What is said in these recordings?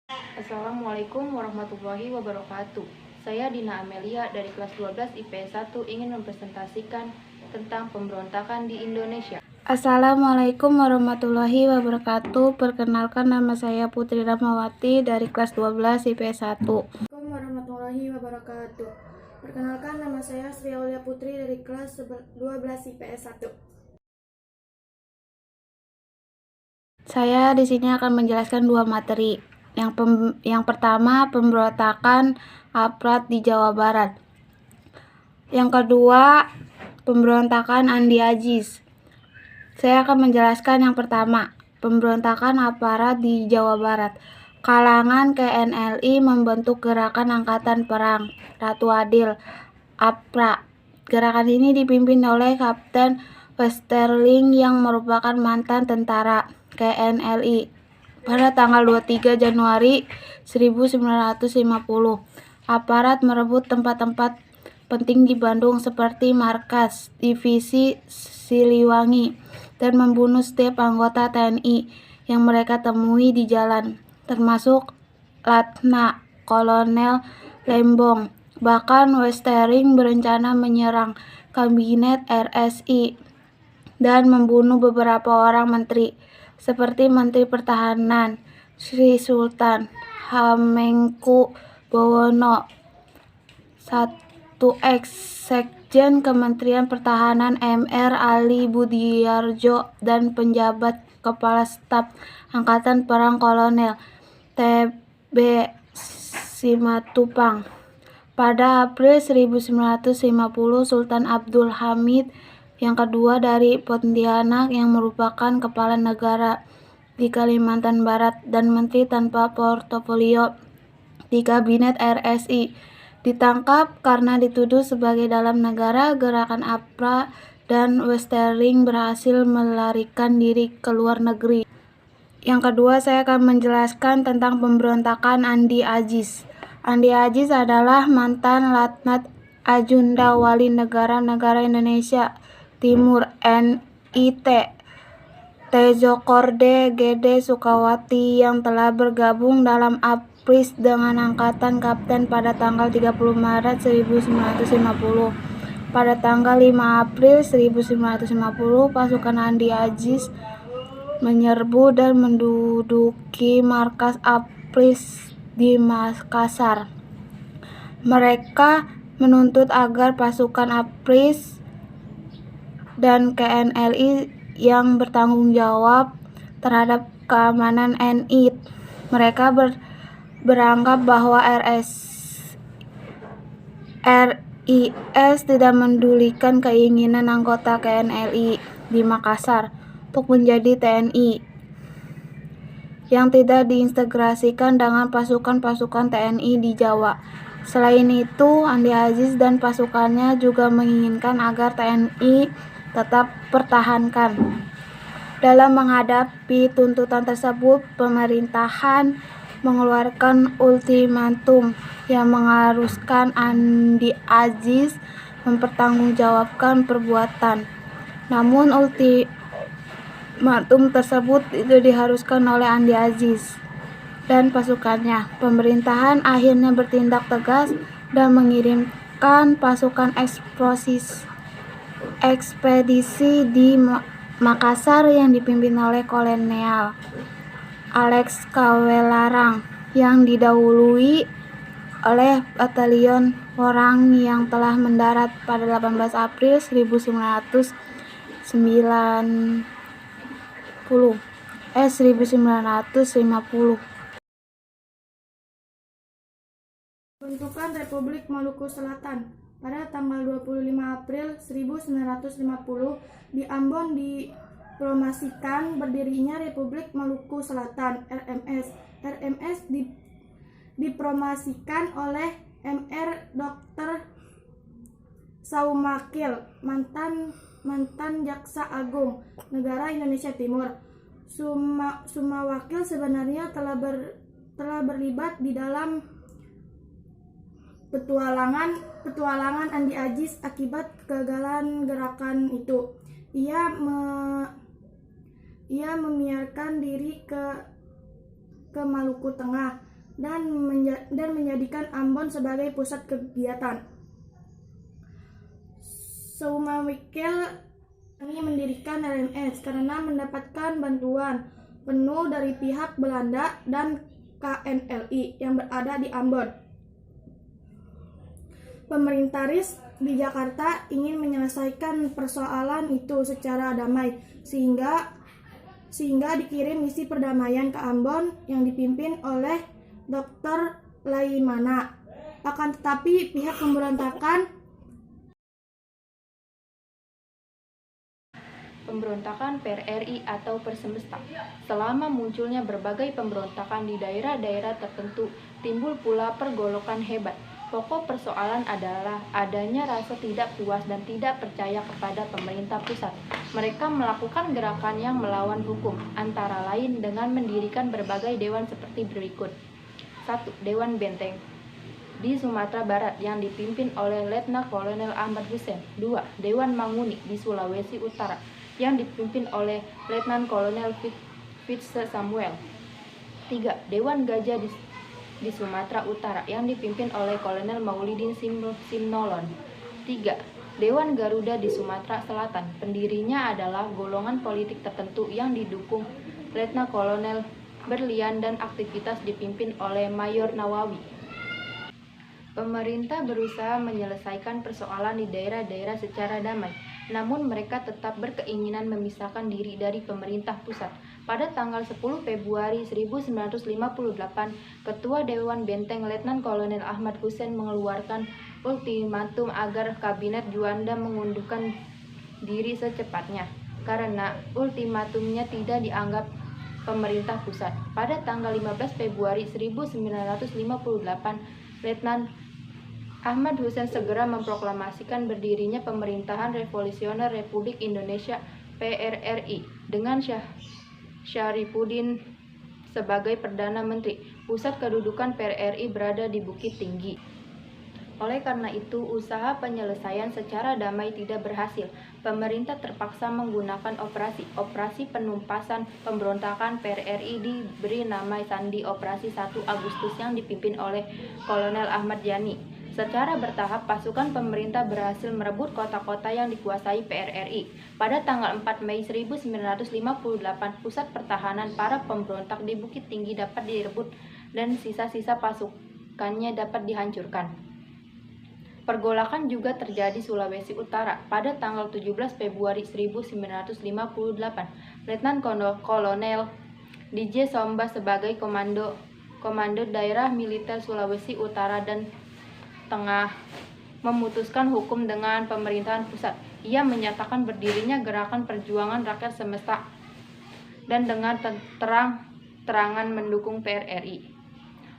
Assalamualaikum warahmatullahi wabarakatuh. Saya Dina Amelia dari kelas 12 IPS 1 ingin mempresentasikan tentang pemberontakan di Indonesia. Assalamualaikum warahmatullahi wabarakatuh. Perkenalkan, nama saya Putri Rahmawati dari kelas 12 IPS 1. Assalamualaikum warahmatullahi wabarakatuh. Perkenalkan, nama saya Sri Aulia Putri dari kelas 12 IPS 1. Saya di sini akan menjelaskan dua materi. Yang pertama, pemberontakan aparat di Jawa Barat. Yang kedua, pemberontakan Andi Aziz. Saya akan menjelaskan yang pertama, pemberontakan aparat di Jawa Barat. Kalangan KNLI membentuk Gerakan Angkatan Perang Ratu Adil (APRA). Gerakan ini dipimpin oleh Kapten Westerling yang merupakan mantan tentara KNLI. Pada tanggal 23 Januari 1950, aparat merebut tempat-tempat penting di Bandung seperti markas Divisi Siliwangi dan membunuh setiap anggota TNI yang mereka temui di jalan, termasuk Letna Kolonel Lembong. Bahkan Westerling berencana menyerang kabinet RSI dan membunuh beberapa orang menteri, seperti Menteri Pertahanan Sri Sultan Hamengkubuwono, satu ex-sekjen Kementerian Pertahanan Mr. Ali Budiarjo, dan penjabat Kepala Staf Angkatan Perang Kolonel T.B. Simatupang. Pada April 1950, Sultan Abdul Hamid yang kedua dari Pontianak, yang merupakan kepala negara di Kalimantan Barat dan menteri tanpa portofolio di kabinet RSI, ditangkap karena dituduh sebagai dalam negara gerakan APRA, dan Westerling berhasil melarikan diri ke luar negeri. Yang kedua, saya akan menjelaskan tentang pemberontakan Andi Aziz. Andi Aziz adalah mantan Letnan Adjundan Wali Negara Indonesia Timur (NIT) Tezokorde Gede Sukawati yang telah bergabung dalam APRIS dengan angkatan kapten pada tanggal 30 Maret 1950. Pada tanggal 5 April 1950, pasukan Andi Aziz menyerbu dan menduduki markas APRIS di Makassar. Mereka menuntut agar pasukan APRIS dan KNLI yang bertanggung jawab terhadap keamanan NI. Mereka beranggap bahwa RIS tidak mendulikan keinginan anggota KNLI di Makassar untuk menjadi TNI yang tidak diintegrasikan dengan pasukan-pasukan TNI di Jawa. Selain itu, Andi Aziz dan pasukannya juga menginginkan agar TNI tetap pertahankan. Dalam menghadapi tuntutan tersebut, pemerintahan mengeluarkan ultimatum yang mengharuskan Andi Aziz mempertanggungjawabkan perbuatan. Namun ultimatum tersebut tidak diharuskan oleh Andi Aziz dan pasukannya. Pemerintahan akhirnya bertindak tegas dan mengirimkan pasukan ekspedisi di Makassar yang dipimpin oleh Kolonel Alex Kawelarang, yang didahului oleh batalion orang yang telah mendarat pada 18 April 1950. Pembentukan Republik Maluku Selatan. Pada tanggal 25 April 1950, di Ambon dipromosikan berdirinya Republik Maluku Selatan (RMS). RMS dipromosikan oleh Mr. Dr. Saumakil, mantan Jaksa Agung Negara Indonesia Timur. Sumawakil sebenarnya telah berlibat di dalam petualangan Andi Aziz. Akibat kegagalan gerakan itu, ia membiarkan diri ke Maluku Tengah. dan menjadikan Ambon sebagai pusat kegiatan. Soumawikil kami mendirikan LMS karena mendapatkan bantuan penuh dari pihak Belanda dan KNLI yang berada di Ambon. Pemerintah RIS di Jakarta ingin menyelesaikan persoalan itu secara damai sehingga dikirim misi perdamaian ke Ambon yang dipimpin oleh Dr. Laimana. Akan tetapi pihak pemberontakan PRRI atau Persemesta. Selama munculnya berbagai pemberontakan di daerah-daerah tertentu, timbul pula pergolakan hebat. Pokok persoalan adalah adanya rasa tidak puas dan tidak percaya kepada pemerintah pusat. Mereka melakukan gerakan yang melawan hukum, antara lain dengan mendirikan berbagai dewan seperti berikut. 1. Dewan Benteng di Sumatera Barat yang dipimpin oleh Letnan Kolonel Ahmad Hussein. 2. Dewan Manguni di Sulawesi Utara yang dipimpin oleh Letnan Kolonel Fitz Samuel. 3. Dewan Gajah di Sumatera Utara yang dipimpin oleh Kolonel Maulidin Simnolon. 3. Dewan Garuda di Sumatera Selatan. Pendirinya adalah golongan politik tertentu yang didukung Letnan Kolonel Berlian dan aktivitas dipimpin oleh Mayor Nawawi. Pemerintah berusaha menyelesaikan persoalan di daerah-daerah secara damai, namun mereka tetap berkeinginan memisahkan diri dari pemerintah pusat. Pada tanggal 10 Februari 1958, Ketua Dewan Benteng Letnan Kolonel Ahmad Hussein mengeluarkan ultimatum agar Kabinet Juanda mengundurkan diri secepatnya, karena ultimatumnya tidak dianggap pemerintah pusat. Pada tanggal 15 Februari 1958, Letnan Ahmad Hussein segera memproklamasikan berdirinya Pemerintahan Revolusioner Republik Indonesia PRRI dengan Syarifuddin sebagai Perdana Menteri. Pusat kedudukan PRRI berada di Bukit Tinggi. Oleh karena itu, usaha penyelesaian secara damai tidak berhasil. Pemerintah terpaksa menggunakan operasi penumpasan pemberontakan PRRI diberi nama Sandi Operasi 1 Agustus yang dipimpin oleh Kolonel Ahmad Yani. Secara bertahap, pasukan pemerintah berhasil merebut kota-kota yang dikuasai PRRI. Pada tanggal 4 Mei 1958, pusat pertahanan para pemberontak di Bukit Tinggi dapat direbut dan sisa-sisa pasukannya dapat dihancurkan. Pergolakan juga terjadi Sulawesi Utara. Pada tanggal 17 Februari 1958, Letnan Kolonel DJ Somba sebagai Komando Daerah Militer Sulawesi Utara dan Tengah memutuskan hukum dengan pemerintahan pusat. Ia menyatakan berdirinya Gerakan Perjuangan Rakyat Semesta dan dengan terang-terangan mendukung PRRI.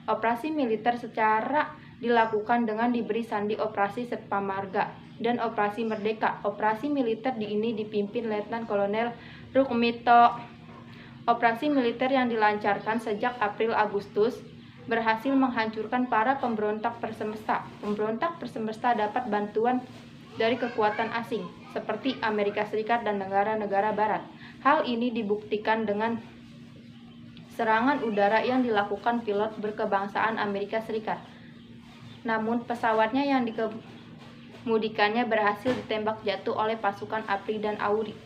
Operasi militer secara dilakukan dengan diberi sandi Operasi Setpamarga dan Operasi Merdeka. Operasi militer ini dipimpin Letnan Kolonel Rukmito. Operasi militer yang dilancarkan sejak April-Agustus berhasil menghancurkan para pemberontak Persemesta. Pemberontak Persemesta dapat bantuan dari kekuatan asing seperti Amerika Serikat dan negara-negara barat. Hal ini dibuktikan dengan serangan udara yang dilakukan pilot berkebangsaan Amerika Serikat. Namun pesawatnya yang dikemudikannya berhasil ditembak jatuh oleh pasukan APRI dan AURI.